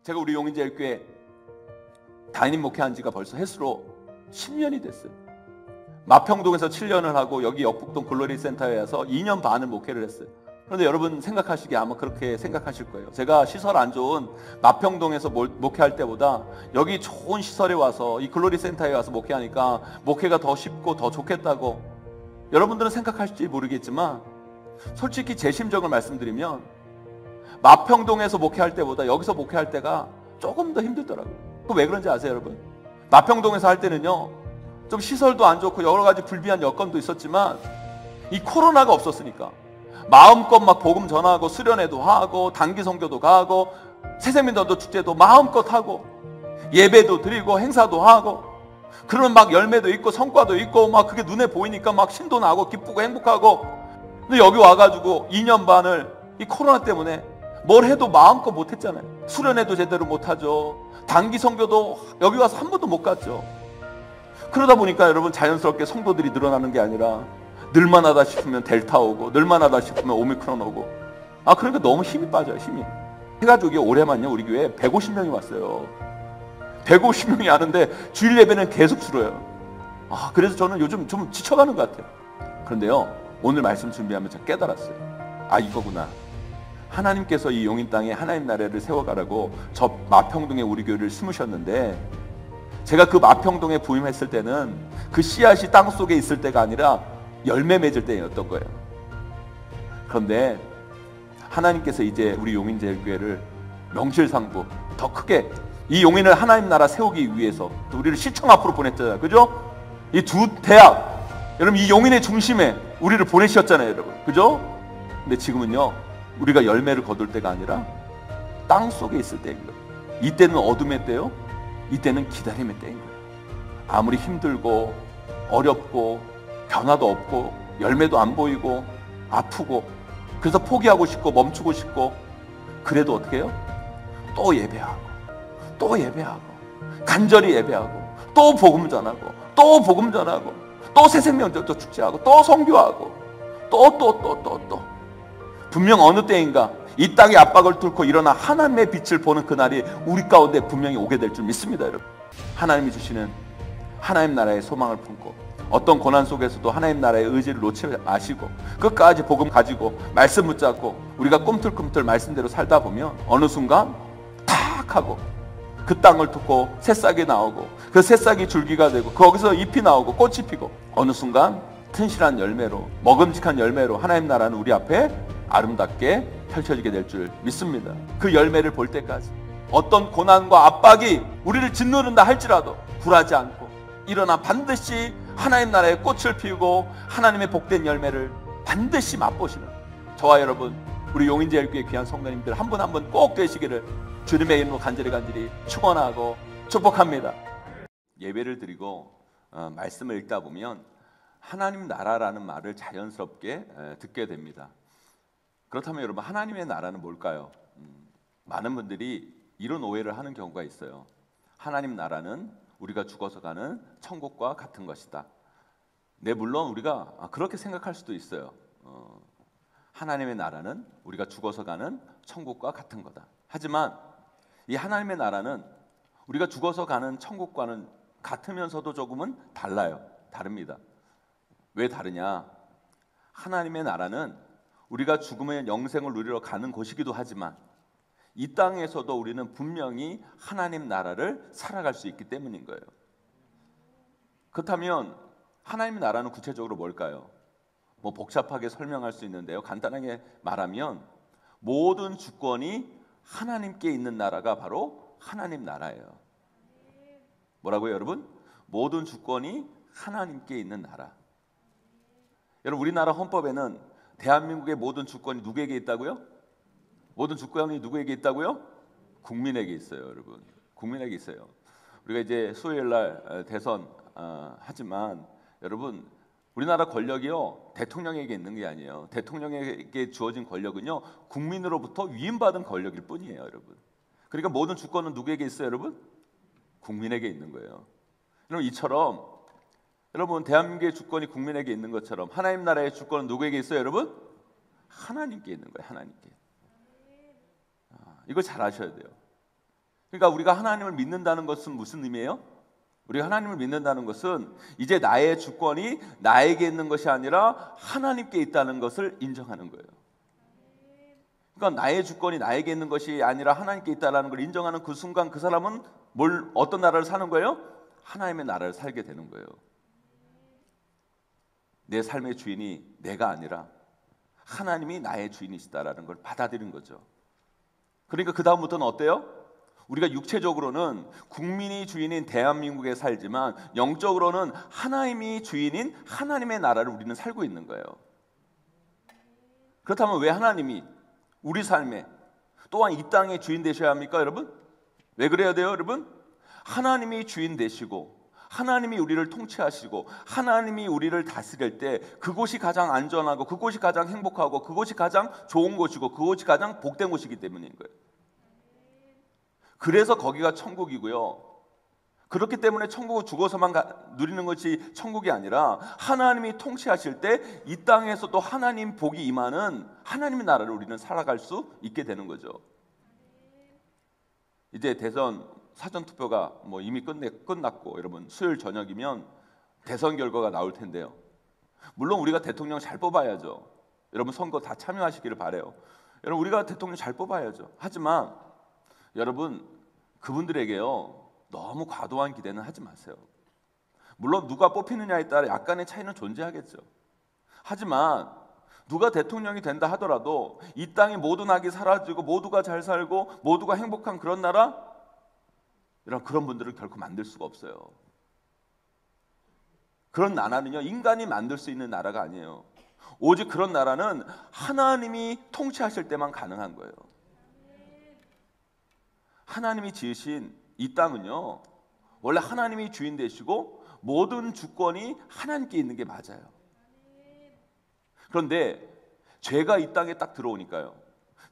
제가 우리 용인제일교회 담임 목회한 지가 벌써 햇수로 10년이 됐어요. 마평동에서 7년을 하고 여기 역북동 글로리 센터에 와서 2년 반을 목회를 했어요. 그런데 여러분 생각하시기에 아마 그렇게 생각하실 거예요. 제가 시설 안 좋은 마평동에서 목회할 때보다 여기 좋은 시설에 와서 이 글로리 센터에 와서 목회하니까 목회가 더 쉽고 더 좋겠다고 여러분들은 생각하실지 모르겠지만 솔직히 제 심정을 말씀드리면 마평동에서 목회할 때보다 여기서 목회할 때가 조금 더 힘들더라고요. 그 왜 그런지 아세요, 여러분? 마평동에서 할 때는요, 좀 시설도 안 좋고 여러 가지 불비한 여건도 있었지만 이 코로나가 없었으니까 마음껏 막 복음 전하고 수련회도 하고 단기 선교도 가고 새생민전도 축제도 마음껏 하고 예배도 드리고 행사도 하고 그러면 막 열매도 있고 성과도 있고 막 그게 눈에 보이니까 막 신도 나고 기쁘고 행복하고. 근데 여기 와가지고 2년 반을 이 코로나 때문에 뭘 해도 마음껏 못했잖아요. 수련회도 제대로 못하죠. 단기 선교도 여기 와서 한 번도 못 갔죠. 그러다 보니까 여러분 자연스럽게 성도들이 늘어나는 게 아니라 늘만 하다 싶으면 델타 오고 늘만 하다 싶으면 오미크론 오고. 그러니까 너무 힘이 빠져요. 힘이. 해가지고 올해만요 우리 교회에 150명이 왔어요. 150명이 왔는데 주일 예배는 계속 줄어요. 그래서 저는 요즘 좀 지쳐가는 것 같아요. 그런데요 오늘 말씀 준비하면서 깨달았어요. 이거구나. 하나님께서 이 용인 땅에 하나님 나라를 세워가라고 저 마평동에 우리 교회를 심으셨는데 제가 그 마평동에 부임했을 때는 그 씨앗이 땅 속에 있을 때가 아니라 열매 맺을 때였던 거예요. 그런데 하나님께서 이제 우리 용인제일교회를 명실상부 더 크게 이 용인을 하나님 나라 세우기 위해서 또 우리를 시청 앞으로 보냈잖아요. 그죠? 이 두 대학 여러분 이 용인의 중심에 우리를 보내셨잖아요, 여러분. 그죠? 근데 지금은요 우리가 열매를 거둘 때가 아니라 땅 속에 있을 때인 거예요. 이때는 어둠의 때요, 이때는 기다림의 때인 거예요. 아무리 힘들고 어렵고 변화도 없고 열매도 안 보이고 아프고 그래서 포기하고 싶고 멈추고 싶고 그래도 어떻게 해요? 또 예배하고 또 예배하고 간절히 예배하고 또 복음 전하고 또 복음 전하고 또 새생명절도 축제하고 또 선교하고 또 분명 어느 때인가 이 땅의 압박을 뚫고 일어나 하나님의 빛을 보는 그날이 우리 가운데 분명히 오게 될 줄 믿습니다, 여러분. 하나님이 주시는 하나님 나라의 소망을 품고 어떤 고난 속에서도 하나님 나라의 의지를 놓지 마시고 끝까지 복음 가지고 말씀 붙잡고 우리가 꿈틀꿈틀 말씀대로 살다 보면 어느 순간 탁 하고 그 땅을 뚫고 새싹이 나오고 그 새싹이 줄기가 되고 거기서 잎이 나오고 꽃이 피고 어느 순간 튼실한 열매로 먹음직한 열매로 하나님 나라는 우리 앞에 아름답게 펼쳐지게 될 줄 믿습니다. 그 열매를 볼 때까지 어떤 고난과 압박이 우리를 짓누른다 할지라도 굴하지 않고 일어나 반드시 하나님 나라의 꽃을 피우고 하나님의 복된 열매를 반드시 맛보시는 저와 여러분 우리 용인제일교회 귀한 성도님들 한 분 한 분 꼭 되시기를 주님의 이름으로 간절히 축원하고 축복합니다. 예배를 드리고 말씀을 읽다 보면 하나님 나라라는 말을 자연스럽게 듣게 됩니다. 그렇다면 여러분 하나님의 나라는 뭘까요? 많은 분들이 이런 오해를 하는 경우가 있어요. 하나님 나라는 우리가 죽어서 가는 천국과 같은 것이다. 네, 물론 우리가 그렇게 생각할 수도 있어요. 하나님의 나라는 우리가 죽어서 가는 천국과 같은 거다. 하지만 이 하나님의 나라는 우리가 죽어서 가는 천국과는 같으면서도 조금은 달라요. 다릅니다. 왜 다르냐? 하나님의 나라는 우리가 죽으면 영생을 누리러 가는 곳이기도 하지만 이 땅에서도 우리는 분명히 하나님 나라를 살아갈 수 있기 때문인 거예요. 그렇다면 하나님 나라는 구체적으로 뭘까요? 복잡하게 설명할 수 있는데요. 간단하게 말하면 모든 주권이 하나님께 있는 나라가 바로 하나님 나라예요. 뭐라고요, 여러분? 모든 주권이 하나님께 있는 나라. 여러분 우리나라 헌법에는 대한민국의 모든 주권이 누구에게 있다고요? 모든 주권이 누구에게 있다고요? 국민에게 있어요, 여러분. 국민에게 있어요. 우리가 이제 수요일 날 대선 하지만 여러분 우리나라 권력이요 대통령에게 있는 게 아니에요. 대통령에게 주어진 권력은요 국민으로부터 위임받은 권력일 뿐이에요, 여러분. 그러니까 모든 주권은 누구에게 있어요, 여러분? 국민에게 있는 거예요. 여러분 이처럼 여러분 대한민국의 주권이 국민에게 있는 것처럼 하나님 나라의 주권은 누구에게 있어요, 여러분? 하나님께 있는 거예요, 하나님께. 이거 잘 아셔야 돼요. 그러니까 우리가 하나님을 믿는다는 것은 무슨 의미예요? 우리가 하나님을 믿는다는 것은 이제 나의 주권이 나에게 있는 것이 아니라 하나님께 있다는 것을 인정하는 거예요. 그러니까 나의 주권이 나에게 있는 것이 아니라 하나님께 있다는 걸 인정하는 그 순간 그 사람은 어떤 나라를 사는 거예요? 하나님의 나라를 살게 되는 거예요. 내 삶의 주인이 내가 아니라 하나님이 나의 주인이시다라는 걸 받아들인 거죠. 그러니까 그 다음부터는 어때요? 우리가 육체적으로는 국민이 주인인 대한민국에 살지만 영적으로는 하나님이 주인인 하나님의 나라를 우리는 살고 있는 거예요. 그렇다면 왜 하나님이 우리 삶에 또한 이 땅의 주인 되셔야 합니까, 여러분? 왜 그래야 돼요, 여러분? 하나님이 주인 되시고 하나님이 우리를 통치하시고 하나님이 우리를 다스릴 때 그곳이 가장 안전하고 그곳이 가장 행복하고 그곳이 가장 좋은 곳이고 그곳이 가장 복된 곳이기 때문인 거예요. 그래서 거기가 천국이고요. 그렇기 때문에 천국은 죽어서만 누리는 것이 천국이 아니라 하나님이 통치하실 때 이 땅에서도 하나님 복이 임하는 하나님의 나라를 우리는 살아갈 수 있게 되는 거죠. 이제 대선 사전투표가 이미 끝났고 여러분 수요일 저녁이면 대선 결과가 나올 텐데요. 물론 우리가 대통령 잘 뽑아야죠. 여러분 선거 다 참여하시기를 바라요. 여러분 우리가 대통령 잘 뽑아야죠. 하지만 여러분 그분들에게요 너무 과도한 기대는 하지 마세요. 물론 누가 뽑히느냐에 따라 약간의 차이는 존재하겠죠. 하지만 누가 대통령이 된다 하더라도 이 땅의 모든 악이 사라지고 모두가 잘 살고 모두가 행복한 그런 나라, 그런 분들을 결코 만들 수가 없어요. 그런 나라는요 인간이 만들 수 있는 나라가 아니에요. 오직 그런 나라는 하나님이 통치하실 때만 가능한 거예요. 하나님이 지으신 이 땅은요 원래 하나님이 주인 되시고 모든 주권이 하나님께 있는 게 맞아요. 그런데 죄가 이 땅에 딱 들어오니까요,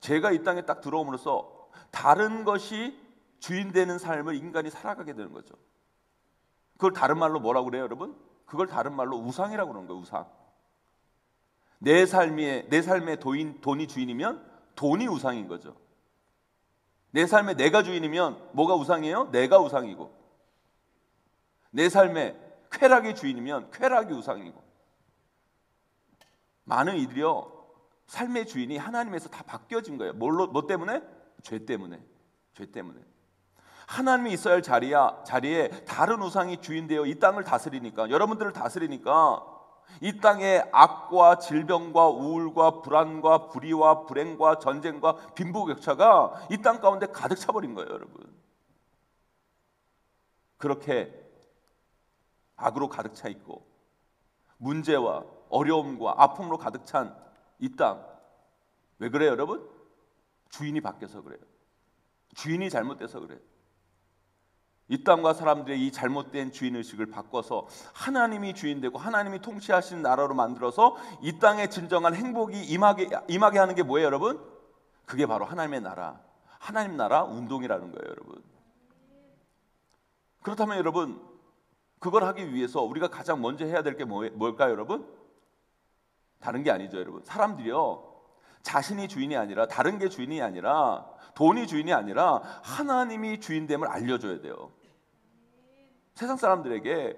죄가 이 땅에 딱 들어옴으로써 다른 것이 주인 되는 삶을 인간이 살아가게 되는 거죠. 그걸 다른 말로 뭐라고 그래요, 여러분? 그걸 다른 말로 우상이라고 그러는 거예요. 우상. 내 삶의 돈이 주인이면 돈이 우상인 거죠. 내 삶에 내가 주인이면 뭐가 우상이에요? 내가 우상이고, 내 삶에 쾌락이 주인이면 쾌락이 우상이고. 많은 이들이요 삶의 주인이 하나님에서 다 바뀌어진 거예요. 뭐 때문에? 죄 때문에. 하나님이 있어야 할 자리에 다른 우상이 주인되어 이 땅을 다스리니까, 여러분들을 다스리니까 이 땅에 악과 질병과 우울과 불안과 불의와 불행과 전쟁과 빈부격차가 이 땅 가운데 가득 차버린 거예요, 여러분. 그렇게 악으로 가득 차 있고 문제와 어려움과 아픔으로 가득 찬 이 땅, 왜 그래요, 여러분? 주인이 바뀌어서 그래요. 주인이 잘못돼서 그래요. 이 땅과 사람들의 이 잘못된 주인의식을 바꿔서 하나님이 주인되고 하나님이 통치하시는 나라로 만들어서 이 땅에 진정한 행복이 임하게 하는 게 뭐예요, 여러분? 그게 바로 하나님의 나라, 하나님 나라 운동이라는 거예요, 여러분. 그렇다면 여러분 그걸 하기 위해서 우리가 가장 먼저 해야 될 게 뭘까요, 여러분? 다른 게 아니죠, 여러분. 사람들이요 자신이 주인이 아니라, 다른 게 주인이 아니라, 돈이 주인이 아니라 하나님이 주인됨을 알려줘야 돼요. 세상 사람들에게,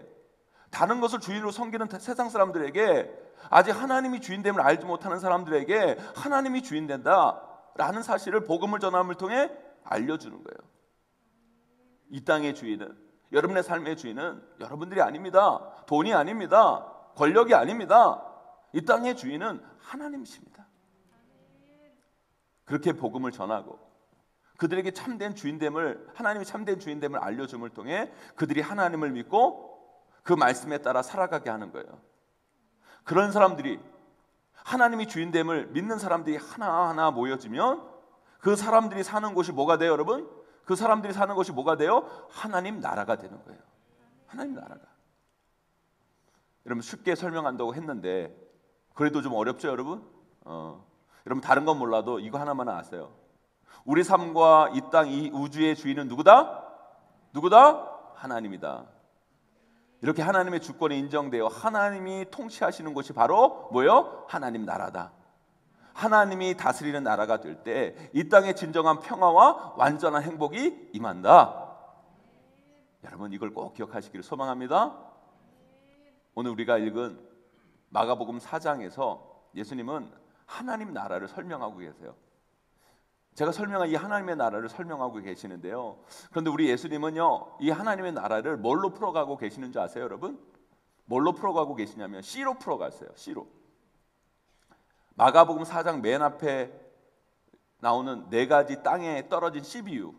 다른 것을 주인으로 섬기는 세상 사람들에게, 아직 하나님이 주인됨을 알지 못하는 사람들에게 하나님이 주인된다라는 사실을 복음을 전함을 통해 알려주는 거예요. 이 땅의 주인은, 여러분의 삶의 주인은 여러분들이 아닙니다. 돈이 아닙니다. 권력이 아닙니다. 이 땅의 주인은 하나님이십니다. 그렇게 복음을 전하고 그들에게 참된 주인됨을, 하나님이 참된 주인됨을 알려줌을 통해 그들이 하나님을 믿고 그 말씀에 따라 살아가게 하는 거예요. 그런 사람들이, 하나님이 주인됨을 믿는 사람들이 하나하나 모여지면 그 사람들이 사는 곳이 뭐가 돼요, 여러분? 그 사람들이 사는 곳이 뭐가 돼요? 하나님 나라가 되는 거예요. 하나님 나라가. 여러분 쉽게 설명한다고 했는데 그래도 좀 어렵죠, 여러분? 여러분 다른 건 몰라도 이거 하나만 아세요. 우리 삶과 이 땅, 이 우주의 주인은 누구다? 하나님이다. 이렇게 하나님의 주권이 인정되어 하나님이 통치하시는 곳이 바로 뭐예요? 하나님 나라다. 하나님이 다스리는 나라가 될 때 이 땅에 진정한 평화와 완전한 행복이 임한다. 여러분 이걸 꼭 기억하시기를 소망합니다. 오늘 우리가 읽은 마가복음 4장에서 예수님은 하나님 나라를 설명하고 계세요. 제가 설명한 이 하나님의 나라를 설명하고 계시는데요. 그런데 우리 예수님은요, 이 하나님의 나라를 뭘로 풀어가고 계시는 줄 아세요, 여러분? 뭘로 풀어가고 계시냐면 C로 풀어갔어요. C로. 마가복음 4장 맨 앞에 나오는 네 가지 땅에 떨어진 씨비유.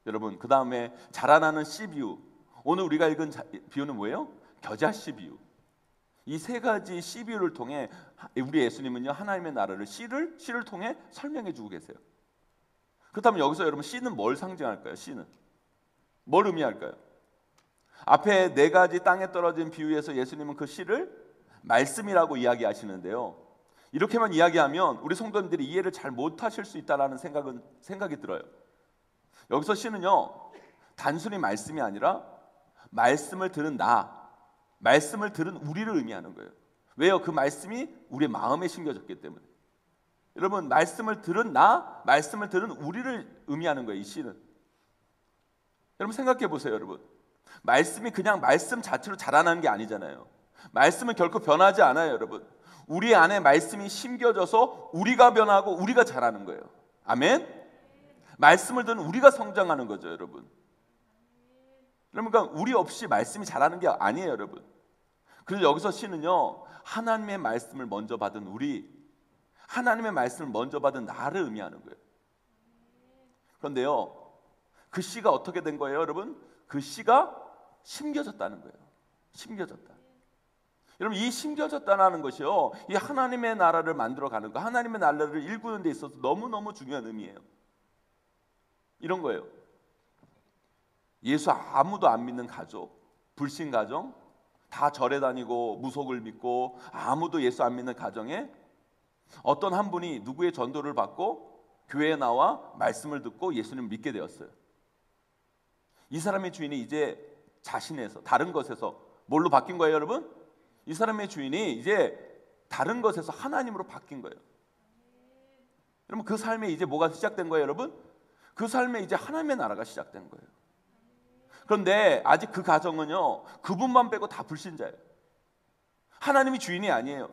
여러분 그 다음에 자라나는 씨비유. 오늘 우리가 읽은 비유는 뭐예요? 겨자 씨비유. 이 세 가지 씨비유를 통해 우리 예수님은요 하나님의 나라를 씨를 통해 설명해 주고 계세요. 그렇다면 여기서 여러분 씨는 뭘 상징할까요? 씨는 뭘 의미할까요? 앞에 네 가지 땅에 떨어진 비유에서 예수님은 그 씨를 말씀이라고 이야기하시는데요. 이렇게만 이야기하면 우리 성도님들이 이해를 잘 못하실 수 있다라는 생각이 들어요. 여기서 씨는요 단순히 말씀이 아니라 말씀을 들은 말씀을 들은 우리를 의미하는 거예요. 왜요? 그 말씀이 우리의 마음에 심겨졌기 때문에. 여러분 말씀을 들은 말씀을 들은 우리를 의미하는 거예요. 이 씨는. 여러분 생각해 보세요. 여러분 말씀이 그냥 말씀 자체로 자라나는 게 아니잖아요. 말씀은 결코 변하지 않아요. 여러분 우리 안에 말씀이 심겨져서 우리가 변하고 우리가 자라는 거예요. 아멘. 말씀을 듣는 우리가 성장하는 거죠. 여러분 그러니까 우리 없이 말씀이 자라는 게 아니에요. 여러분 그래서 여기서 씨는요 하나님의 말씀을 먼저 받은 우리, 하나님의 말씀을 먼저 받은 나를 의미하는 거예요. 그런데요 그 씨가 어떻게 된 거예요? 여러분 그 씨가 심겨졌다는 거예요. 심겨졌다. 여러분 이 심겨졌다는 것이요 이 하나님의 나라를 만들어가는 거, 하나님의 나라를 일구는 데 있어서 너무너무 중요한 의미예요. 이런 거예요. 예수 아무도 안 믿는 가족, 불신 가정, 다 절에 다니고 무속을 믿고 아무도 예수 안 믿는 가정에 어떤 한 분이 누구의 전도를 받고 교회에 나와 말씀을 듣고 예수님을 믿게 되었어요. 이 사람의 주인이 이제 자신에서 다른 것에서 뭘로 바뀐 거예요, 여러분? 이 사람의 주인이 이제 다른 것에서 하나님으로 바뀐 거예요. 여러분 그 삶에 이제 뭐가 시작된 거예요, 여러분? 그 삶에 이제 하나님의 나라가 시작된 거예요. 그런데 아직 그 가정은요 그분만 빼고 다 불신자예요. 하나님이 주인이 아니에요.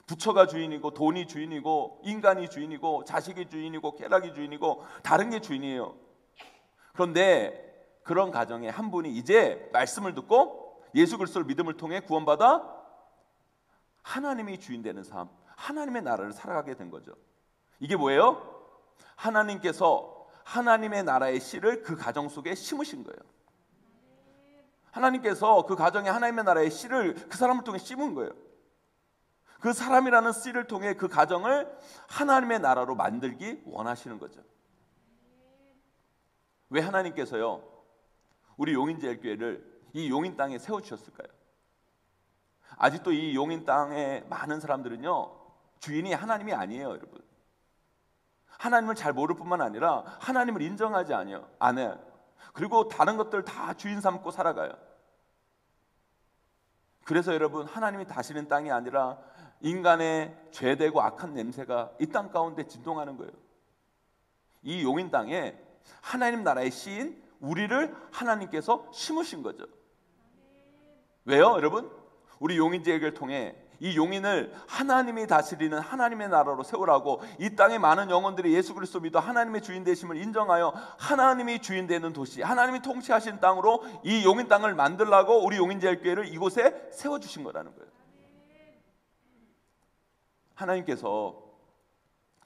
부처가 주인이고 돈이 주인이고 인간이 주인이고 자식이 주인이고 쾌락이 주인이고 다른 게 주인이에요. 그런데 그런 가정에 한 분이 이제 말씀을 듣고 예수 그리스도를 믿음을 통해 구원받아 하나님이 주인 되는 삶, 하나님의 나라를 살아가게 된 거죠. 이게 뭐예요? 하나님께서 하나님의 나라의 씨를 그 가정 속에 심으신 거예요. 하나님께서 그 가정에 하나님의 나라의 씨를 그 사람을 통해 심은 거예요. 그 사람이라는 씨를 통해 그 가정을 하나님의 나라로 만들기 원하시는 거죠. 왜 하나님께서요 우리 용인제일교회를 이 용인 땅에 세워주셨을까요? 아직도 이 용인 땅에 많은 사람들은요 주인이 하나님이 아니에요. 여러분 하나님을 잘 모를 뿐만 아니라 하나님을 인정하지 않아요. 그리고 다른 것들 다 주인 삼고 살아가요. 그래서 여러분 하나님이 다스리는 땅이 아니라 인간의 죄되고 악한 냄새가 이 땅 가운데 진동하는 거예요. 이 용인 땅에 하나님 나라의 씨인 우리를 하나님께서 심으신 거죠. 왜요, 여러분? 우리 용인제일교회를 통해 이 용인을 하나님이 다스리는 하나님의 나라로 세우라고 이 땅의 많은 영혼들이 예수 그리스도 믿어 하나님의 주인 되심을 인정하여 하나님이 주인 되는 도시, 하나님이 통치하신 땅으로 이 용인 땅을 만들라고 우리 용인제일교회를 이곳에 세워주신 거라는 거예요. 하나님께서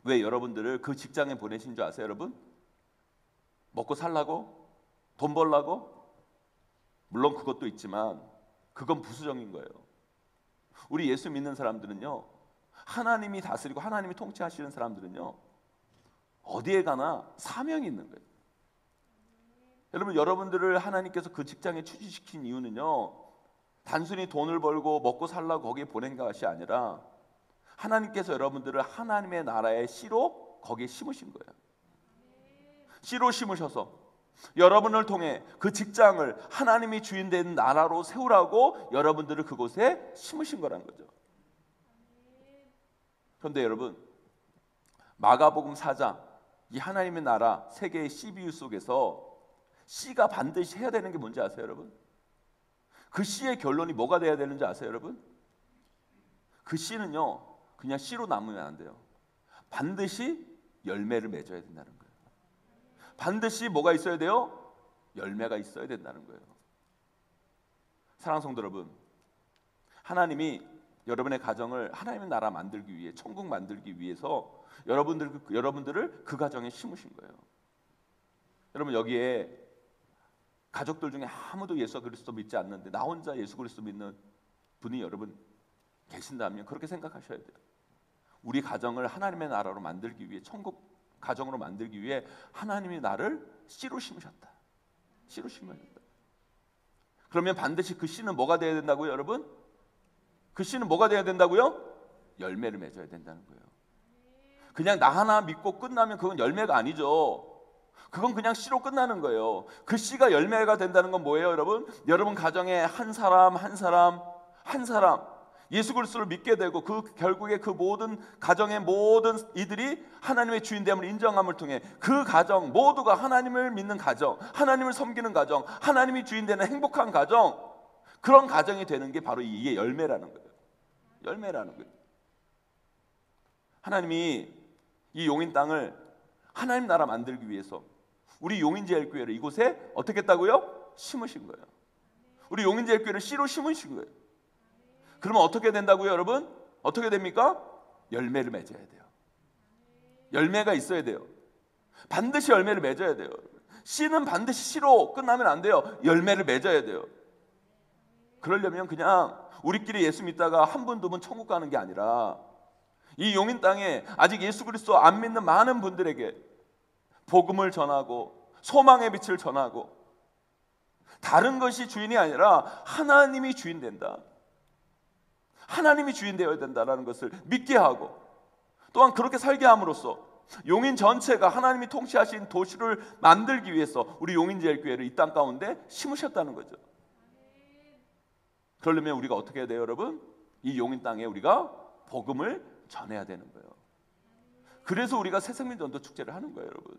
왜 여러분들을 그 직장에 보내신 줄 아세요, 여러분? 먹고 살라고? 돈 벌라고? 물론 그것도 있지만 그건 부수적인 거예요. 우리 예수 믿는 사람들은요 하나님이 다스리고 하나님이 통치하시는 사람들은요 어디에 가나 사명이 있는 거예요. 여러분 여러분들을 하나님께서 그 직장에 취직시킨 이유는요 단순히 돈을 벌고 먹고 살라고 거기에 보낸 것이 아니라 하나님께서 여러분들을 하나님의 나라의 씨로 거기에 심으신 거예요. 씨로 심으셔서 여러분을 통해 그 직장을 하나님이 주인 된 나라로 세우라고 여러분들을 그곳에 심으신 거라는 거죠. 그런데 여러분, 마가복음 4장 이 하나님의 나라 세계의 CBU 속에서 C가 반드시 해야 되는 게 뭔지 아세요, 여러분? 그 C의 결론이 뭐가 돼야 되는지 아세요, 여러분? 그 C는요, 그냥 C로 남으면 안 돼요. 반드시 열매를 맺어야 된다는 거예요. 반드시 뭐가 있어야 돼요? 열매가 있어야 된다는 거예요. 사랑하는 성도 여러분, 하나님이 여러분의 가정을 하나님의 나라 만들기 위해, 천국 만들기 위해서 여러분들을 그 가정에 심으신 거예요. 여러분, 여기에 가족들 중에 아무도 예수 그리스도 믿지 않는데 나 혼자 예수 그리스도 믿는 분이 여러분 계신다면 그렇게 생각하셔야 돼요. 우리 가정을 하나님의 나라로 만들기 위해, 천국 가정으로 만들기 위해 하나님이 나를 씨로 심으셨다. 씨로 심으셨다. 그러면 반드시 그 씨는 뭐가 돼야 된다고요, 여러분? 그 씨는 뭐가 돼야 된다고요? 열매를 맺어야 된다는 거예요. 그냥 나 하나 믿고 끝나면 그건 열매가 아니죠. 그건 그냥 씨로 끝나는 거예요. 그 씨가 열매가 된다는 건 뭐예요, 여러분? 여러분 가정에 한 사람 예수 그리스도를 믿게 되고 그 결국에 그 모든 가정의 모든 이들이 하나님의 주인됨을 인정함을 통해 그 가정 모두가 하나님을 믿는 가정, 하나님을 섬기는 가정, 하나님이 주인되는 행복한 가정, 그런 가정이 되는 게 바로 이게 열매라는 거예요. 열매라는 거예요. 하나님이 이 용인 땅을 하나님 나라 만들기 위해서 우리 용인제일교회를 이곳에 어떻게 했다고요? 심으신 거예요. 우리 용인제일교회를 씨로 심으신 거예요. 그러면 어떻게 된다고요, 여러분? 어떻게 됩니까? 열매를 맺어야 돼요. 열매가 있어야 돼요. 반드시 열매를 맺어야 돼요. 씨는 반드시 씨로 끝나면 안 돼요. 열매를 맺어야 돼요. 그러려면 그냥 우리끼리 예수 믿다가 한 분, 두 분 천국 가는 게 아니라 이 용인 땅에 아직 예수 그리스도 안 믿는 많은 분들에게 복음을 전하고 소망의 빛을 전하고, 다른 것이 주인이 아니라 하나님이 주인 된다, 하나님이 주인 되어야 된다라는 것을 믿게 하고, 또한 그렇게 살게 함으로써 용인 전체가 하나님이 통치하신 도시를 만들기 위해서 우리 용인제일교회를 이 땅 가운데 심으셨다는 거죠. 그러려면 우리가 어떻게 해야 돼요, 여러분? 이 용인 땅에 우리가 복음을 전해야 되는 거예요. 그래서 우리가 새생명 전도 축제를 하는 거예요, 여러분.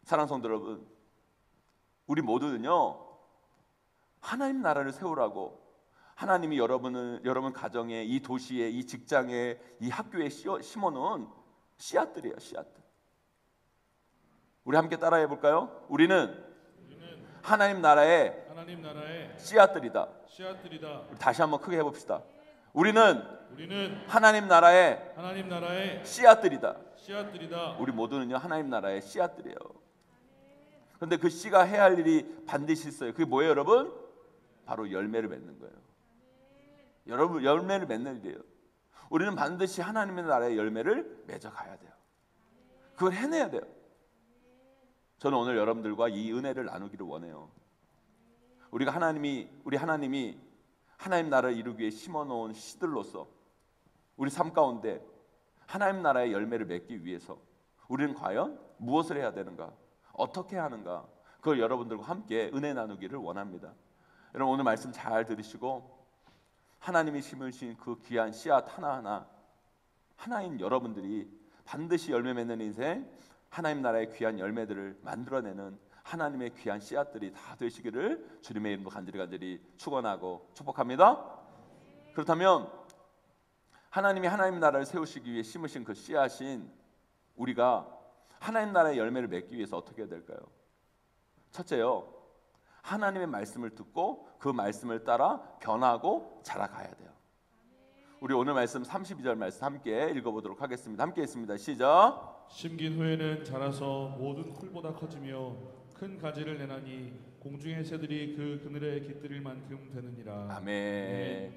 사랑하는 성도 여러분, 우리 모두는요 하나님 나라를 세우라고 하나님이 여러분 가정에, 이 도시에, 이 직장에, 이 학교에 심어놓은 씨앗들이에요, 씨앗들. 우리 함께 따라해 볼까요? 우리는 하나님 나라의 씨앗들이다. 우리 다시 한번 크게 해봅시다. 우리는 하나님 나라의 씨앗들이다. 우리 모두는요 하나님 나라의 씨앗들이에요. 그런데 그 씨가 해야 할 일이 반드시 있어요. 그게 뭐예요, 여러분? 바로 열매를 맺는 거예요. 여러분, 열매를 맺는 일이에요. 우리는 반드시 하나님의 나라의 열매를 맺어가야 돼요. 그걸 해내야 돼요. 저는 오늘 여러분들과 이 은혜를 나누기를 원해요. 우리 하나님이 하나님 나라를 이루기 위해 심어놓은 씨들로서 우리 삶 가운데 하나님 나라의 열매를 맺기 위해서 우리는 과연 무엇을 해야 되는가, 어떻게 하는가, 그걸 여러분들과 함께 은혜 나누기를 원합니다. 여러분, 오늘 말씀 잘 들으시고 하나님이 심으신 그 귀한 씨앗 하나인 여러분들이 반드시 열매 맺는 인생, 하나님 나라의 귀한 열매들을 만들어내는 하나님의 귀한 씨앗들이 다 되시기를 주님의 이름으로 간절히 축원하고 축복합니다. 그렇다면 하나님이 하나님 나라를 세우시기 위해 심으신 그 씨앗인 우리가 하나님 나라의 열매를 맺기 위해서 어떻게 해야 될까요? 첫째요, 하나님의 말씀을 듣고 그 말씀을 따라 변하고 자라가야 돼요. 우리 오늘 말씀 32절 말씀 함께 읽어보도록 하겠습니다. 함께 읽습니다. 시작. 심긴 후에는 자라서 모든 풀보다 커지며 큰 가지를 내나니 공중의 새들이 그 그늘에 깃들일 만큼 되느니라. 아멘.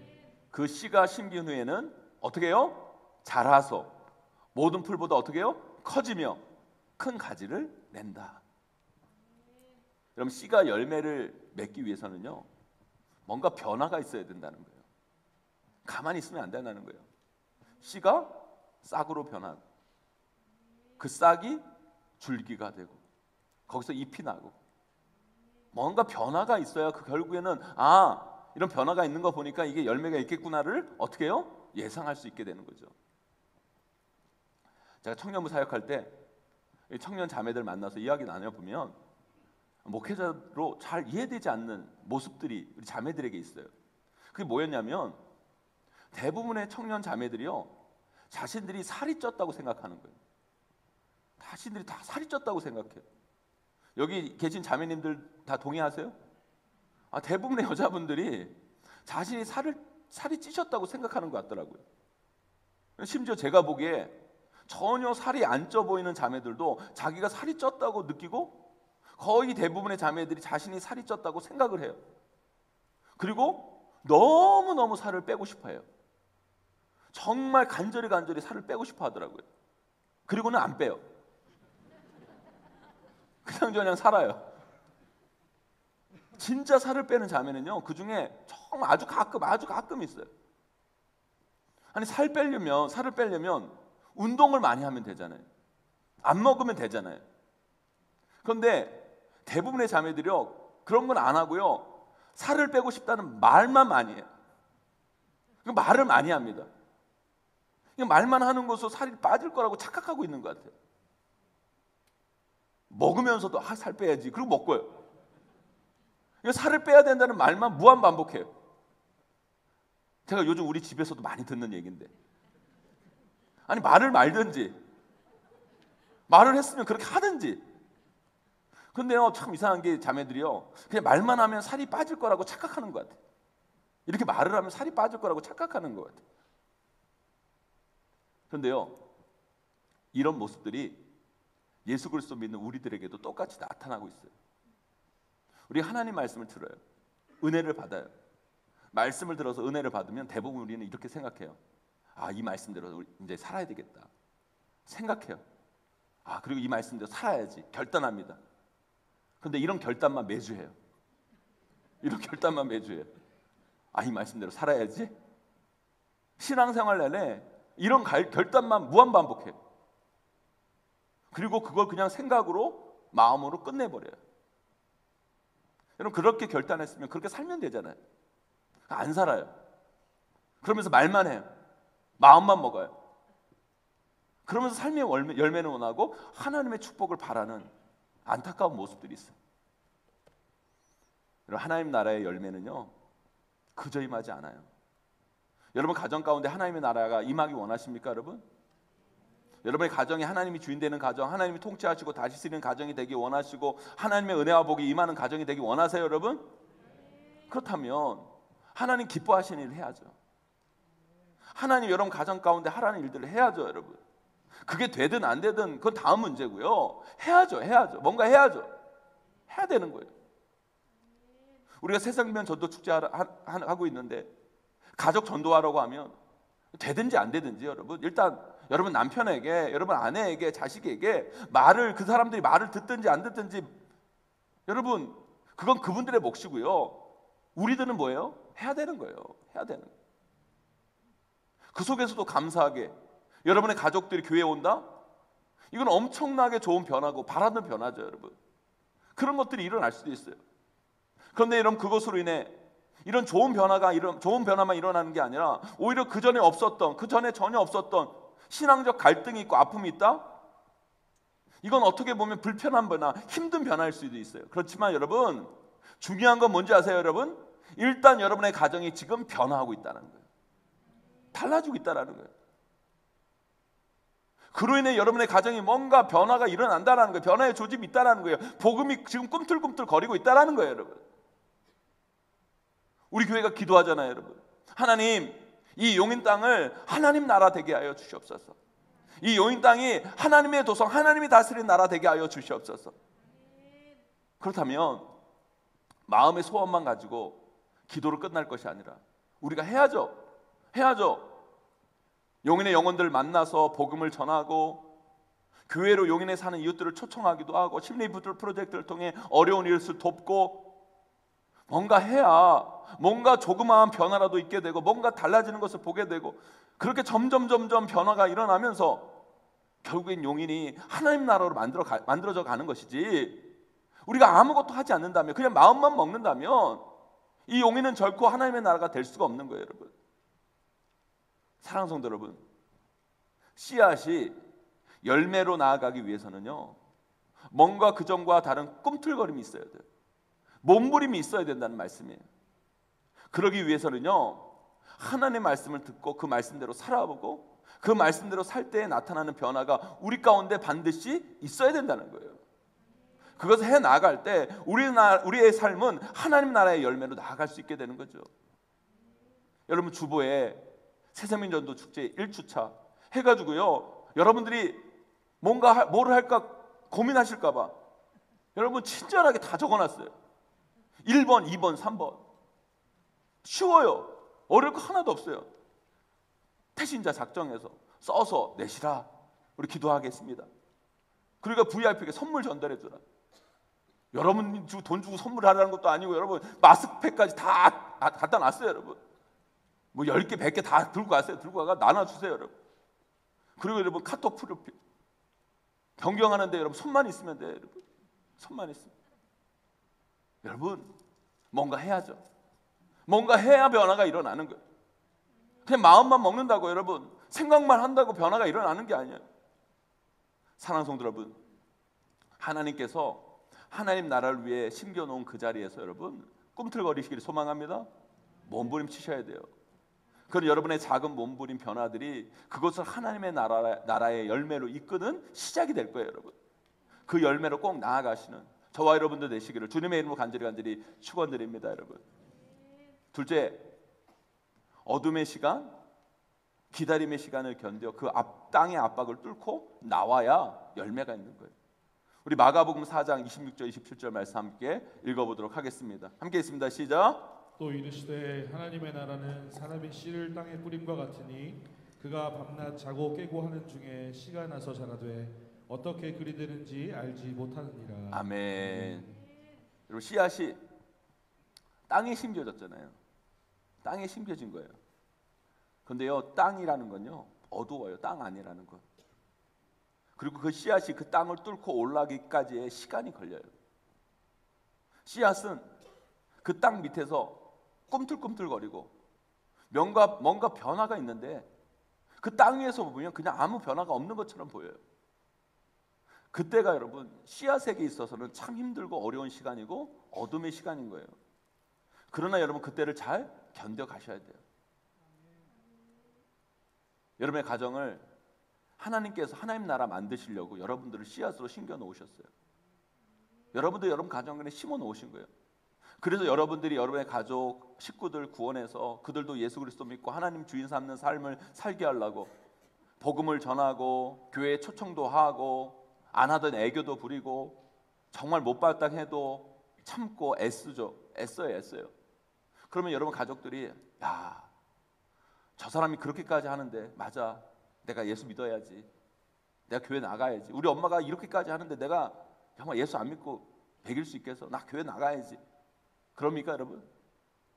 그 씨가 심긴 후에는 어떻게 해요? 자라서 모든 풀보다 어떻게 해요? 커지며 큰 가지를 낸다. 여러분, 씨가 열매를 맺기 위해서는요 뭔가 변화가 있어야 된다는 거예요. 가만히 있으면 안 된다는 거예요. 씨가 싹으로 변하고 그 싹이 줄기가 되고 거기서 잎이 나고 뭔가 변화가 있어야 그 결국에는 이런 변화가 있는 거 보니까 이게 열매가 있겠구나를 어떻게 해요? 예상할 수 있게 되는 거죠. 제가 청년부 사역할 때 청년 자매들 만나서 이야기 나눠보면 목회자로 잘 이해되지 않는 모습들이 우리 자매들에게 있어요. 그게 뭐였냐면 대부분의 청년 자매들이요, 자신들이 살이 쪘다고 생각하는 거예요. 자신들이 다 살이 쪘다고 생각해요. 여기 계신 자매님들 다 동의하세요? 대부분의 여자분들이 자신이 살이 찌셨다고 생각하는 것 같더라고요. 심지어 제가 보기에 전혀 살이 안 쪄 보이는 자매들도 자기가 살이 쪘다고 느끼고 거의 대부분의 자매들이 자신이 살이 쪘다고 생각을 해요. 그리고 너무너무 살을 빼고 싶어 해요. 정말 간절히 살을 빼고 싶어 하더라고요. 그리고는 안 빼요. 그냥 살아요. 진짜 살을 빼는 자매는요, 그 중에 정말 아주 가끔 있어요. 아니, 살을 빼려면 운동을 많이 하면 되잖아요. 안 먹으면 되잖아요. 그런데 대부분의 자매들이요, 그런 건 안 하고요, 살을 빼고 싶다는 말만 많이 해요. 말을 많이 합니다. 말만 하는 것으로 살이 빠질 거라고 착각하고 있는 것 같아요. 먹으면서도 살 빼야지, 그리고 먹고요. 살을 빼야 된다는 말만 무한 반복해요. 제가 요즘 우리 집에서도 많이 듣는 얘기인데, 아니, 말을 말든지 말을 했으면 그렇게 하든지. 근데요, 참 이상한 게 자매들이요, 그냥 말만 하면 살이 빠질 거라고 착각하는 것 같아요. 이렇게 말을 하면 살이 빠질 거라고 착각하는 것 같아요. 그런데요, 이런 모습들이 예수 그리스도 믿는 우리들에게도 똑같이 나타나고 있어요. 우리 하나님 말씀을 들어요. 은혜를 받아요. 말씀을 들어서 은혜를 받으면 대부분 우리는 이렇게 생각해요. 이 말씀대로 이제 살아야 되겠다 생각해요. 그리고 이 말씀대로 살아야지 결단합니다. 그런데 이런 결단만 매주 해요. 이런 결단만 매주 해요. 이 말씀대로 살아야지. 신앙생활 내내 이런 결단만 무한 반복해요. 그리고 그걸 그냥 생각으로, 마음으로 끝내버려요. 여러분, 그렇게 결단했으면 그렇게 살면 되잖아요. 안 살아요. 그러면서 말만 해요. 마음만 먹어요. 그러면서 삶의 열매는 원하고 하나님의 축복을 바라는 안타까운 모습들이 있어요. 여러분, 하나님 나라의 열매는요, 그저 임하지 않아요. 여러분 가정 가운데 하나님의 나라가 임하기 원하십니까, 여러분? 여러분의 가정이 하나님이 주인 되는 가정, 하나님이 통치하시고 다스리는 가정이 되기 원하시고 하나님의 은혜와 복이 임하는 가정이 되기 원하세요, 여러분? 그렇다면 하나님 기뻐하시는 일을 해야죠. 하나님 여러분 가정 가운데 하라는 일들을 해야죠, 여러분. 그게 되든 안 되든 그건 다음 문제고요. 해야죠. 뭔가 해야죠. 해야 되는 거예요. 우리가 새생명 전도 축제 하고 있는데 가족 전도하라고 하면 되든지 안 되든지 여러분, 일단 여러분 남편에게, 여러분 아내에게, 자식에게 그 사람들이 말을 듣든지 안 듣든지, 여러분 그건 그분들의 몫이고요. 우리들은 뭐예요? 해야 되는 거예요. 해야 되는 거예요. 그 속에서도 감사하게 여러분의 가족들이 교회에 온다? 이건 엄청나게 좋은 변화고 바라는 변화죠, 여러분. 그런 것들이 일어날 수도 있어요. 그런데 여러분, 그것으로 인해 이런 좋은 변화만 일어나는 게 아니라 오히려 그 전에 전혀 없었던 신앙적 갈등이 있고 아픔이 있다? 이건 어떻게 보면 불편한 변화, 힘든 변화일 수도 있어요. 그렇지만 여러분, 중요한 건 뭔지 아세요, 여러분? 일단 여러분의 가정이 지금 변화하고 있다는 거예요. 달라지고 있다는 거예요. 그로 인해 여러분의 가정이 뭔가 변화가 일어난다는 거예요. 변화의 조짐이 있다는 거예요. 복음이 지금 꿈틀꿈틀 거리고 있다는 거예요, 여러분. 우리 교회가 기도하잖아요, 여러분. 하나님, 이 용인 땅을 하나님 나라 되게 하여 주시옵소서. 이 용인 땅이 하나님의 도성, 하나님이 다스리는 나라 되게 하여 주시옵소서. 그렇다면 마음의 소원만 가지고 기도를 끝날 것이 아니라 우리가 해야죠. 용인의 영혼들을 만나서 복음을 전하고 교회로 용인에 사는 이웃들을 초청하기도 하고 심리부들 프로젝트를 통해 어려운 이웃을 돕고, 뭔가 해야 뭔가 조그마한 변화라도 있게 되고 뭔가 달라지는 것을 보게 되고, 그렇게 점점 변화가 일어나면서 결국엔 용인이 하나님 나라로 만들어져 가는 것이지, 우리가 아무것도 하지 않는다면, 그냥 마음만 먹는다면 이 용인은 결코 하나님의 나라가 될 수가 없는 거예요, 여러분. 사랑하는 성도 여러분, 씨앗이 열매로 나아가기 위해서는요, 뭔가 그전과 다른 꿈틀거림이 있어야 돼요. 몸부림이 있어야 된다는 말씀이에요. 그러기 위해서는요, 하나님의 말씀을 듣고 그 말씀대로 살아보고 그 말씀대로 살 때에 나타나는 변화가 우리 가운데 반드시 있어야 된다는 거예요. 그것을 해 나갈 때 우리의 삶은 하나님 나라의 열매로 나아갈 수 있게 되는 거죠. 여러분, 주보에 새생민전도 축제 1주차 해가지고요, 여러분들이 뭔가 뭐를 할까 고민하실까 봐 여러분 친절하게 다 적어놨어요. 1번, 2번, 3번. 쉬워요. 어려울 거 하나도 없어요. 태신자 작정해서 써서 내시라. 우리 기도하겠습니다. 그러니까 VIP에게 선물 전달해 주라. 여러분 돈 주고 선물하라는 것도 아니고 여러분 마스크팩까지 다 갖다 놨어요. 여러분 뭐 10개 100개 다 들고 가세요. 들고 가서 나눠주세요. 여러분. 그리고 여러분 카톡 프로필 변경하는데 여러분 손만 있으면 돼요. 여러분 손만 있으면. 여러분 뭔가 해야죠. 뭔가 해야 변화가 일어나는 거예요. 그냥 마음만 먹는다고 여러분 생각만 한다고 변화가 일어나는 게 아니에요. 사랑하는 성도 여러분, 하나님께서 하나님 나라를 위해 심겨놓은 그 자리에서 여러분 꿈틀거리시기를 소망합니다. 몸부림 치셔야 돼요. 그런 여러분의 작은 몸부림 변화들이 그것을 하나님의 나라의 열매로 이끄는 시작이 될 거예요. 여러분 그 열매로 꼭 나아가시는 저와 여러분들 되시기를 주님의 이름으로 간절히 축원드립니다. 여러분, 둘째, 어둠의 시간, 기다림의 시간을 견뎌 그 땅의 압박을 뚫고 나와야 열매가 있는 거예요. 우리 마가복음 4장 26절 27절 말씀 함께 읽어보도록 하겠습니다. 함께 있습니다. 시작. 또 이르시되 하나님의 나라는 사람이 씨를 땅에 뿌림과 같으니 그가 밤낮 자고 깨고 하는 중에 씨가 나서 자라되 어떻게 그리 되는지 알지 못하느니라. 아멘. 여러분 씨앗이 땅에 심겨졌잖아요. 땅에 심겨진 거예요. 근데요 땅이라는 건요 어두워요. 땅 아니라는 건. 그리고 그 씨앗이 그 땅을 뚫고 올라가기까지의 시간이 걸려요. 씨앗은 그 땅 밑에서 꿈틀꿈틀거리고 뭔가 변화가 있는데 그 땅 위에서 보면 그냥 아무 변화가 없는 것처럼 보여요. 그때가 여러분 씨앗에게 있어서는 참 힘들고 어려운 시간이고 어둠의 시간인 거예요. 그러나 여러분 그때를 잘 견뎌 가셔야 돼요. 여러분의 가정을 하나님께서 하나님 나라 만드시려고 여러분들을 씨앗으로 심겨 놓으셨어요. 여러분도 여러분 가정에 심어 놓으신 거예요. 그래서 여러분들이 여러분의 가족, 식구들 구원해서 그들도 예수 그리스도 믿고 하나님 주인 삼는 삶을 살게 하려고 복음을 전하고 교회에 초청도 하고 안 하던 애교도 부리고 정말 못 받았다 해도 참고 애써요. 그러면 여러분 가족들이 야, 저 사람이 그렇게까지 하는데 맞아, 내가 예수 믿어야지, 내가 교회 나가야지. 우리 엄마가 이렇게까지 하는데 내가 정말 예수 안 믿고 배길 수 있겠어? 나 교회 나가야지. 그럽니까 여러분?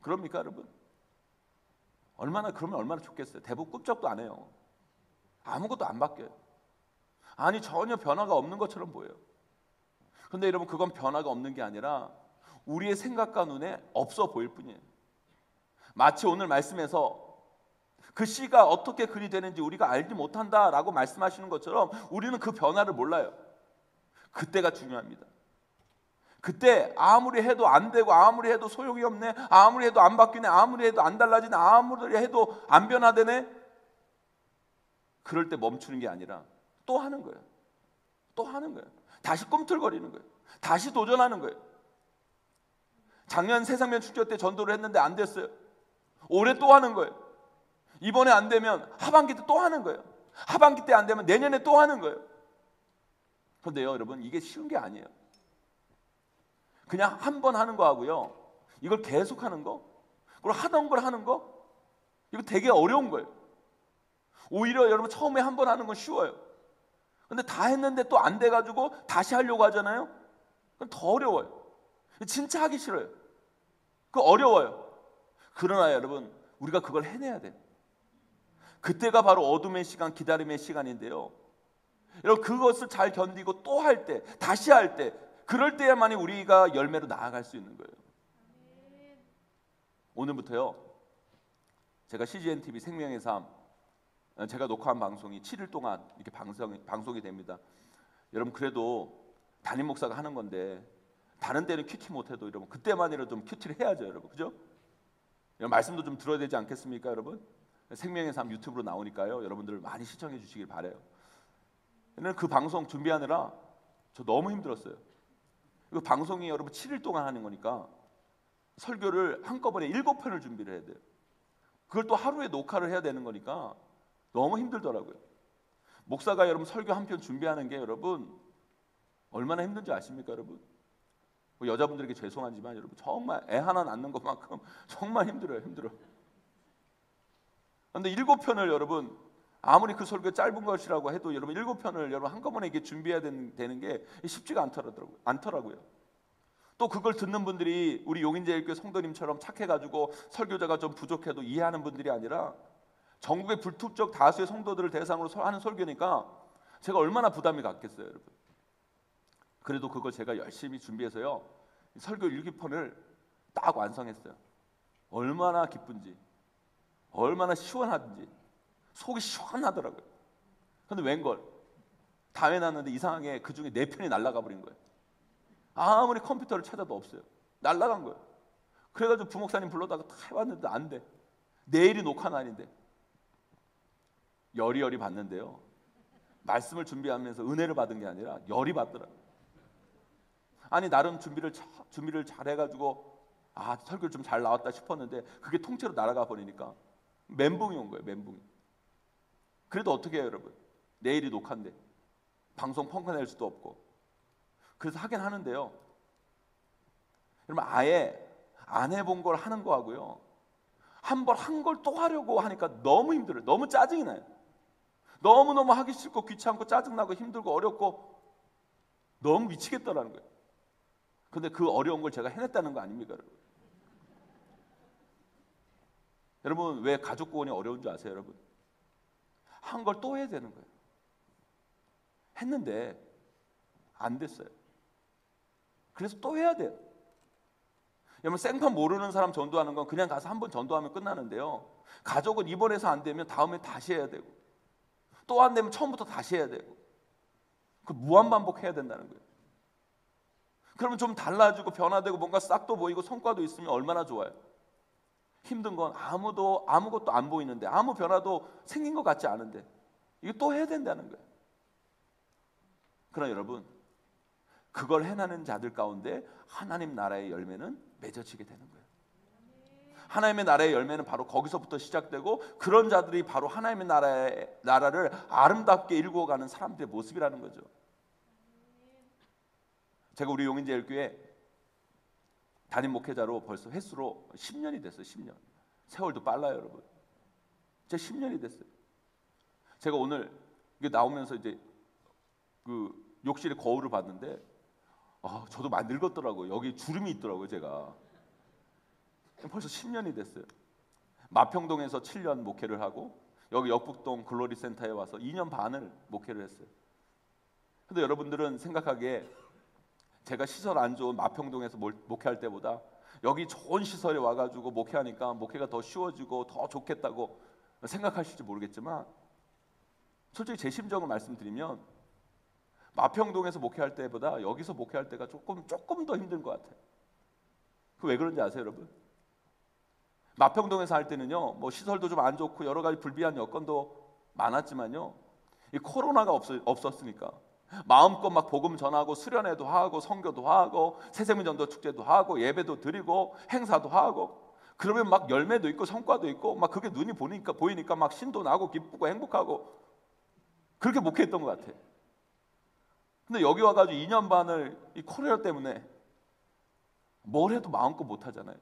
그럽니까 여러분? 그러면 얼마나 좋겠어요. 대부분 꿈쩍도 안 해요. 아무것도 안 바뀌어요. 아니 전혀 변화가 없는 것처럼 보여요. 근데 여러분 그건 변화가 없는 게 아니라 우리의 생각과 눈에 없어 보일 뿐이에요. 마치 오늘 말씀에서 그 씨가 어떻게 그리 되는지 우리가 알지 못한다라고 말씀하시는 것처럼 우리는 그 변화를 몰라요. 그때가 중요합니다. 그때 아무리 해도 안 되고 아무리 해도 소용이 없네, 아무리 해도 안 바뀌네, 아무리 해도 안 달라지네, 아무리 해도 안 변화되네, 그럴 때 멈추는 게 아니라 또 하는 거예요. 또 하는 거예요. 다시 꿈틀거리는 거예요. 다시 도전하는 거예요. 작년 새상면 축제 때 전도를 했는데 안 됐어요. 올해 또 하는 거예요. 이번에 안 되면 하반기 때 또 하는 거예요. 하반기 때 안 되면 내년에 또 하는 거예요. 그런데요 여러분 이게 쉬운 게 아니에요. 그냥 한 번 하는 거하고요 이걸 계속 하는 거, 그리고 하던 걸 하는 거, 이거 되게 어려운 거예요. 오히려 여러분 처음에 한 번 하는 건 쉬워요. 근데 다 했는데 또 안 돼가지고 다시 하려고 하잖아요. 그건 더 어려워요. 진짜 하기 싫어요. 그거 어려워요. 그러나 여러분 우리가 그걸 해내야 돼요. 그때가 바로 어둠의 시간, 기다림의 시간인데요. 여러분 그것을 잘 견디고 또 할 때, 다시 할 때, 그럴 때야만이 우리가 열매로 나아갈 수 있는 거예요. 오늘부터요 제가 CGN TV 생명의 삶 제가 녹화한 방송이 7일 동안 이렇게 방송이 됩니다. 여러분 그래도 담임 목사가 하는 건데 다른 데는 큐티 못해도 여러분 그때만이라도 좀 큐티를 해야죠, 여러분. 그죠? 여러분 말씀도 좀 들어야 되지 않겠습니까, 여러분? 생명의 삶 유튜브로 나오니까요. 여러분들 많이 시청해 주시길 바라요. 저는 그 방송 준비하느라 저 너무 힘들었어요. 그 방송이 여러분 7일 동안 하는 거니까 설교를 한꺼번에 7편을 준비를 해야 돼요. 그걸 또 하루에 녹화를 해야 되는 거니까 너무 힘들더라고요. 목사가 여러분 설교 한 편 준비하는 게 여러분 얼마나 힘든지 아십니까, 여러분? 뭐 여자분들에게 죄송하지만 여러분 정말 애 하나 낳는 것만큼 정말 힘들어요, 힘들어. 그런데 7편을 여러분 아무리 그 설교 짧은 것이라고 해도 여러분 7편을 여러분 한꺼번에 이렇게 준비해야 되는 게 쉽지가 않더라고요. 또 그걸 듣는 분들이 우리 용인제일교회 성도님처럼 착해가지고 설교자가 좀 부족해도 이해하는 분들이 아니라 전국의 불특정 다수의 성도들을 대상으로 하는 설교니까 제가 얼마나 부담이 갔겠어요, 여러분. 그래도 그걸 제가 열심히 준비해서요 설교 7편을 딱 완성했어요. 얼마나 기쁜지, 얼마나 시원하든지 속이 시원하더라고요. 그런데 웬걸 다 해놨는데 이상하게 그 중에 4편이 날아가 버린 거예요. 아무리 컴퓨터를 찾아도 없어요. 날아간 거예요. 그래가지고 부목사님 불러다가 다 해봤는데 안 돼. 내일이 녹화 날인데 열이 받는데요. 말씀을 준비하면서 은혜를 받은 게 아니라 열이 받더라고요. 아니 나름 준비를 잘 해가지고 설교 좀 잘 나왔다 싶었는데 그게 통째로 날아가 버리니까 멘붕이 온 거예요. 멘붕이. 그래도 어떻게 해요, 여러분? 내일이 녹화인데 방송 펑크낼 수도 없고 그래서 하긴 하는데요. 여러분 아예 안 해본 걸 하는 거하고요 한 번 한 걸 또 하려고 하니까 너무 힘들어요. 너무 짜증이 나요. 너무너무 하기 싫고 귀찮고 짜증나고 힘들고 어렵고 너무 미치겠다라는 거예요. 근데 그 어려운 걸 제가 해냈다는 거 아닙니까, 여러분? 여러분 왜 가족 구원이 어려운 줄 아세요, 여러분? 한 걸 또 해야 되는 거예요. 했는데 안 됐어요. 그래서 또 해야 돼요. 여러분 생판 모르는 사람 전도하는 건 그냥 가서 한 번 전도하면 끝나는데요. 가족은 이번에서 안 되면 다음에 다시 해야 되고 또 안 되면 처음부터 다시 해야 되고 그 무한 반복해야 된다는 거예요. 그러면 좀 달라지고 변화되고 뭔가 싹도 보이고 성과도 있으면 얼마나 좋아요. 힘든 건 아무것도 안 보이는데 아무 변화도 생긴 것 같지 않은데 이거 또 해야 된다는 거예요. 그러나 여러분 그걸 해내는 자들 가운데 하나님 나라의 열매는 맺어지게 되는 거예요. 하나님의 나라의 열매는 바로 거기서부터 시작되고 그런 자들이 바로 하나님의 나라를 아름답게 일구어가는 사람들의 모습이라는 거죠. 제가 우리 용인제일교회 담임 목회자로 벌써 횟수로 10년이 됐어요. 10년. 세월도 빨라요, 여러분. 제가 10년이 됐어요. 제가 오늘 이게 나오면서 이제 그 욕실에 거울을 봤는데 저도 많이 늙었더라고요. 여기 주름이 있더라고요, 제가. 벌써 10년이 됐어요. 마평동에서 7년 목회를 하고 여기 역북동 글로리 센터에 와서 2년 반을 목회를 했어요. 근데 여러분들은 생각하기에 제가 시설 안 좋은 마평동에서 목회할 때보다 여기 좋은 시설에 와가지고 목회하니까 목회가 더 쉬워지고 더 좋겠다고 생각하실지 모르겠지만 솔직히 제 심정을 말씀드리면 마평동에서 목회할 때보다 여기서 목회할 때가 조금 더 힘든 것 같아요. 그 왜 그런지 아세요, 여러분? 마평동에서 할 때는요, 뭐 시설도 좀 안 좋고 여러 가지 불비한 여건도 많았지만요, 이 코로나가 없었으니까 마음껏 막 복음 전하고 수련회도 하고 선교도 하고 새생명전도 축제도 하고 예배도 드리고 행사도 하고 그러면 막 열매도 있고 성과도 있고 막 그게 눈이 보이니까 막 신도 나고 기쁘고 행복하고 그렇게 목회했던 것 같아요. 근데 여기 와가지고 2년 반을 이 코로나 때문에 뭘 해도 마음껏 못 하잖아요.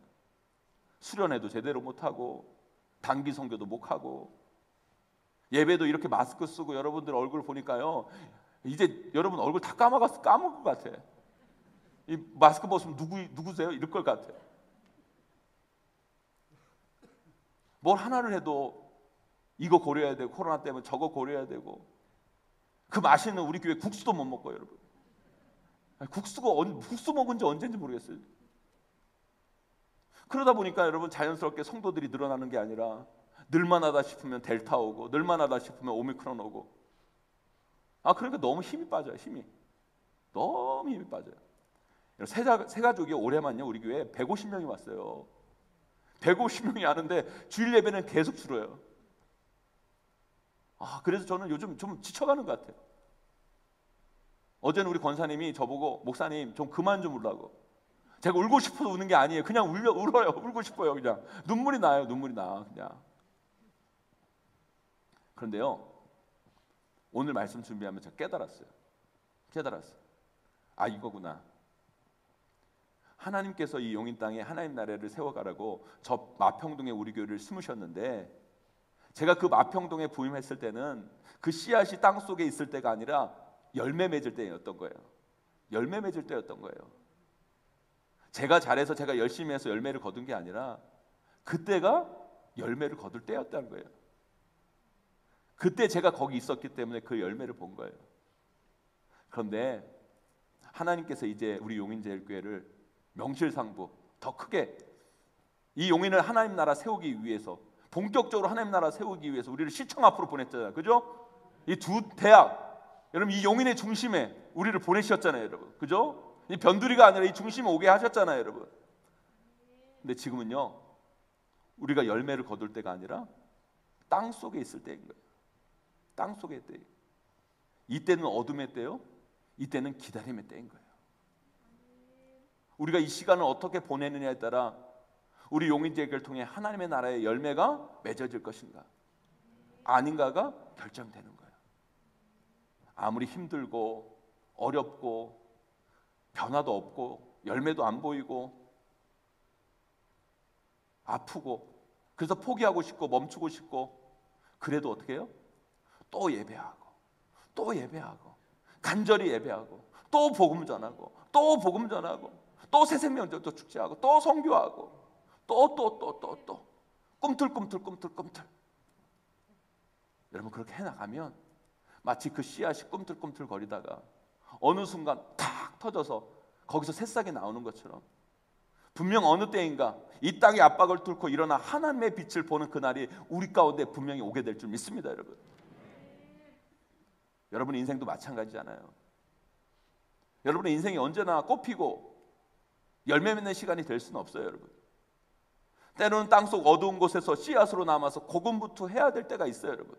수련회도 제대로 못 하고 단기 선교도 못 하고 예배도 이렇게 마스크 쓰고 여러분들 얼굴 보니까요. 이제 여러분 얼굴 다 까먹을 것 같아. 이 마스크 벗으면 누구세요? 이럴 것 같아. 뭘 하나를 해도 이거 고려해야 되고 코로나 때문에 저거 고려해야 되고 그 맛있는 우리 교회 국수도 못 먹고요, 여러분. 국수 먹은 지 언제인지 모르겠어요. 그러다 보니까 여러분 자연스럽게 성도들이 늘어나는 게 아니라 늘만하다 싶으면 델타 오고, 늘만하다 싶으면 오미크론 오고. 그러니까 너무 힘이 빠져요. 너무 힘이 빠져요. 새 가족이 올해만요 우리 교회에 150명이 왔어요. 150명이 왔는데 주일 예배는 계속 줄어요. 그래서 저는 요즘 좀 지쳐가는 것 같아요. 어제는 우리 권사님이 저보고 목사님 좀 그만 좀 울라고. 제가 울고 싶어서 우는 게 아니에요. 그냥 울어요. 울고 싶어요. 그냥 눈물이 나요. 눈물이 나 그냥. 그런데요 오늘 말씀 준비하면서 깨달았어요. 이거구나. 하나님께서 이 용인 땅에 하나님 나라를 세워가라고 저 마평동에 우리 교회를 심으셨는데, 제가 그 마평동에 부임했을 때는 그 씨앗이 땅 속에 있을 때가 아니라 열매 맺을 때였던 거예요. 열매 맺을 때였던 거예요. 제가 잘해서 제가 열심히 해서 열매를 거둔 게 아니라 그때가 열매를 거둘 때였다는 거예요. 그때 제가 거기 있었기 때문에 그 열매를 본 거예요. 그런데 하나님께서 이제 우리 용인제일교회를 명실상부 더 크게 이 용인을 하나님 나라 세우기 위해서, 본격적으로 하나님 나라 세우기 위해서 우리를 시청 앞으로 보냈잖아요. 그죠? 이 두 대학, 여러분 이 용인의 중심에 우리를 보내셨잖아요, 여러분. 그죠? 이 변두리가 아니라 이 중심에 오게 하셨잖아요, 여러분. 근데 지금은요 우리가 열매를 거둘 때가 아니라 땅 속에 있을 때인 거예요. 땅 속의 때. 이때는 어둠의 때요, 이때는 기다림의 때인 거예요. 우리가 이 시간을 어떻게 보내느냐에 따라 우리 용인제교를 통해 하나님의 나라의 열매가 맺어질 것인가 아닌가가 결정되는 거예요. 아무리 힘들고 어렵고 변화도 없고 열매도 안 보이고 아프고 그래서 포기하고 싶고 멈추고 싶고, 그래도 어떻게 해요? 또 예배하고 또 예배하고 간절히 예배하고 또 복음 전하고 또 복음 전하고 또 새생명절도 축제하고 또 선교하고 또 꿈틀꿈틀. 여러분 그렇게 해나가면 마치 그 씨앗이 꿈틀꿈틀 거리다가 어느 순간 탁 터져서 거기서 새싹이 나오는 것처럼, 분명 어느 때인가 이 땅의 압박을 뚫고 일어나 하나님의 빛을 보는 그날이 우리 가운데 분명히 오게 될 줄 믿습니다. 여러분, 여러분의 인생도 마찬가지잖아요. 여러분의 인생이 언제나 꽃피고 열매 맺는 시간이 될 수는 없어요. 여러분, 때로는 땅속 어두운 곳에서 씨앗으로 남아서 고군분투해야 될 때가 있어요. 여러분,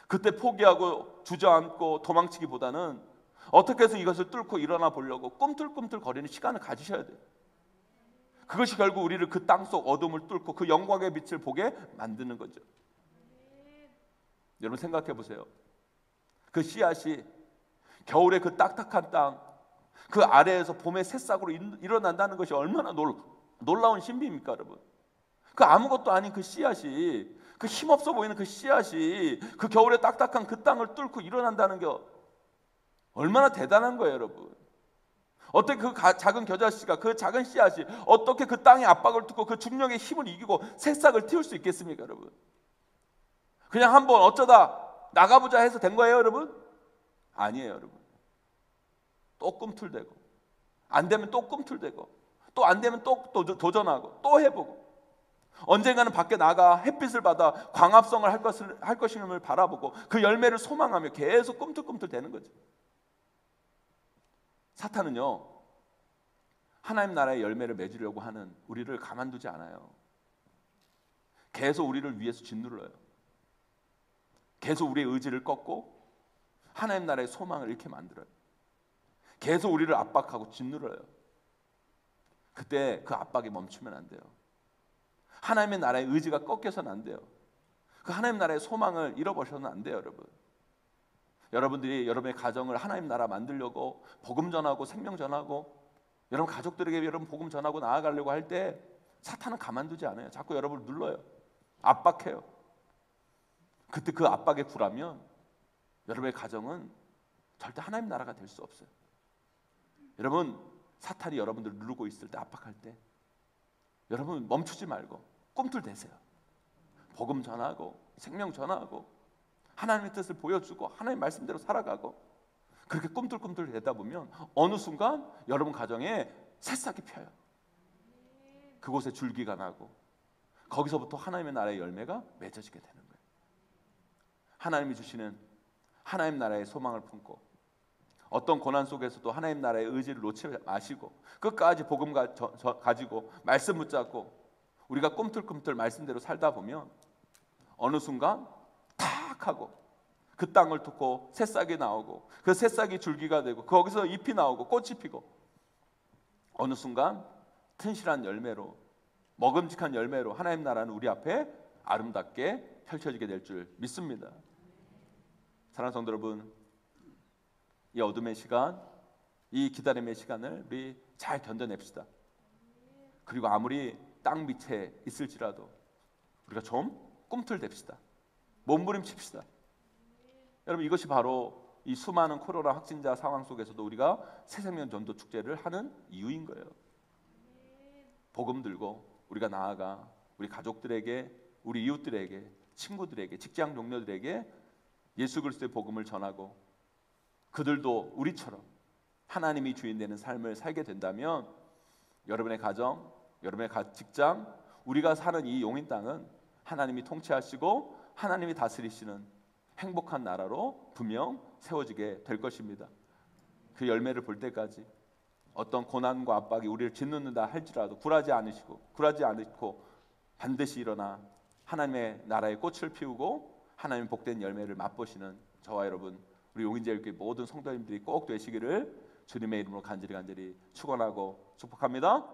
그때 포기하고 주저앉고 도망치기보다는 어떻게 해서 이것을 뚫고 일어나 보려고 꿈틀꿈틀 거리는 시간을 가지셔야 돼요. 그것이 결국 우리를 그 땅속 어둠을 뚫고 그 영광의 빛을 보게 만드는 거죠. 여러분 생각해 보세요. 그 씨앗이 겨울에 그 딱딱한 땅 그 아래에서 봄의 새싹으로 일어난다는 것이 얼마나 놀라운 신비입니까, 여러분? 그 아무것도 아닌 그 씨앗이, 그 힘없어 보이는 그 씨앗이 그 겨울에 딱딱한 그 땅을 뚫고 일어난다는 게 얼마나 대단한 거예요, 여러분. 어떻게 그 작은 겨자씨가, 그 작은 씨앗이 어떻게 그 땅의 압박을 뚫고 그 중력의 힘을 이기고 새싹을 틔울 수 있겠습니까, 여러분? 그냥 한번 어쩌다 나가보자 해서 된 거예요, 여러분? 아니에요, 여러분. 또 꿈틀대고, 안 되면 또 꿈틀대고, 또 안 되면 또 도전하고, 또 해보고, 언젠가는 밖에 나가 햇빛을 받아 광합성을 할 것임을 바라보고 그 열매를 소망하며 계속 꿈틀꿈틀 대는 거죠. 사탄은요 하나님 나라의 열매를 맺으려고 하는 우리를 가만두지 않아요. 계속 우리를 위해서 짓눌러요. 계속 우리의 의지를 꺾고 하나님 나라의 소망을 잃게 만들어요. 계속 우리를 압박하고 짓눌러요. 그때 그 압박이 멈추면 안 돼요. 하나님의 나라의 의지가 꺾여서는 안 돼요. 그 하나님 나라의 소망을 잃어버려서는 안 돼요, 여러분. 여러분들이 여러분의 가정을 하나님 나라 만들려고 복음 전하고 생명 전하고 여러분 가족들에게 여러분 복음 전하고 나아가려고 할 때 사탄은 가만두지 않아요. 자꾸 여러분을 눌러요. 압박해요. 그때 그 압박에 굴하면 여러분의 가정은 절대 하나님 나라가 될 수 없어요. 여러분 사탄이 여러분들을 누르고 있을 때, 압박할 때 여러분 멈추지 말고 꿈틀대세요. 복음 전하고 생명 전하고 하나님의 뜻을 보여주고 하나님 말씀대로 살아가고, 그렇게 꿈틀꿈틀 대다 보면 어느 순간 여러분 가정에 새싹이 펴요. 그곳에 줄기가 나고 거기서부터 하나님의 나라의 열매가 맺어지게 되는 거예요. 하나님이 주시는 하나님 나라의 소망을 품고 어떤 고난 속에서도 하나님 나라의 의지를 놓지 마시고 끝까지 복음 가지고 말씀 붙잡고 우리가 꿈틀꿈틀 말씀대로 살다 보면 어느 순간 탁 하고 그 땅을 뚫고 새싹이 나오고 그 새싹이 줄기가 되고 거기서 잎이 나오고 꽃이 피고 어느 순간 튼실한 열매로 먹음직한 열매로 하나님 나라는 우리 앞에 아름답게 펼쳐지게 될 줄 믿습니다. 사랑하는 성도 여러분, 이 어둠의 시간, 이 기다림의 시간을 우리 잘 견뎌냅시다. 그리고 아무리 땅 밑에 있을지라도 우리가 좀 꿈틀댑시다. 몸부림칩시다. 여러분, 이것이 바로 이 수많은 코로나 확진자 상황 속에서도 우리가 새생명 전도 축제를 하는 이유인 거예요. 복음 들고 우리가 나아가 우리 가족들에게, 우리 이웃들에게, 친구들에게, 직장 동료들에게 예수 그리스도의 복음을 전하고 그들도 우리처럼 하나님이 주인 되는 삶을 살게 된다면 여러분의 가정, 여러분의 직장, 우리가 사는 이 용인 땅은 하나님이 통치하시고 하나님이 다스리시는 행복한 나라로 분명 세워지게 될 것입니다. 그 열매를 볼 때까지 어떤 고난과 압박이 우리를 짓누른다 할지라도 굴하지 않고 반드시 일어나 하나님의 나라의 꽃을 피우고 하나님의 복된 열매를 맛보시는 저와 여러분, 우리 용인제일교회 모든 성도님들이 꼭 되시기를 주님의 이름으로 간절히 축원하고 축복합니다.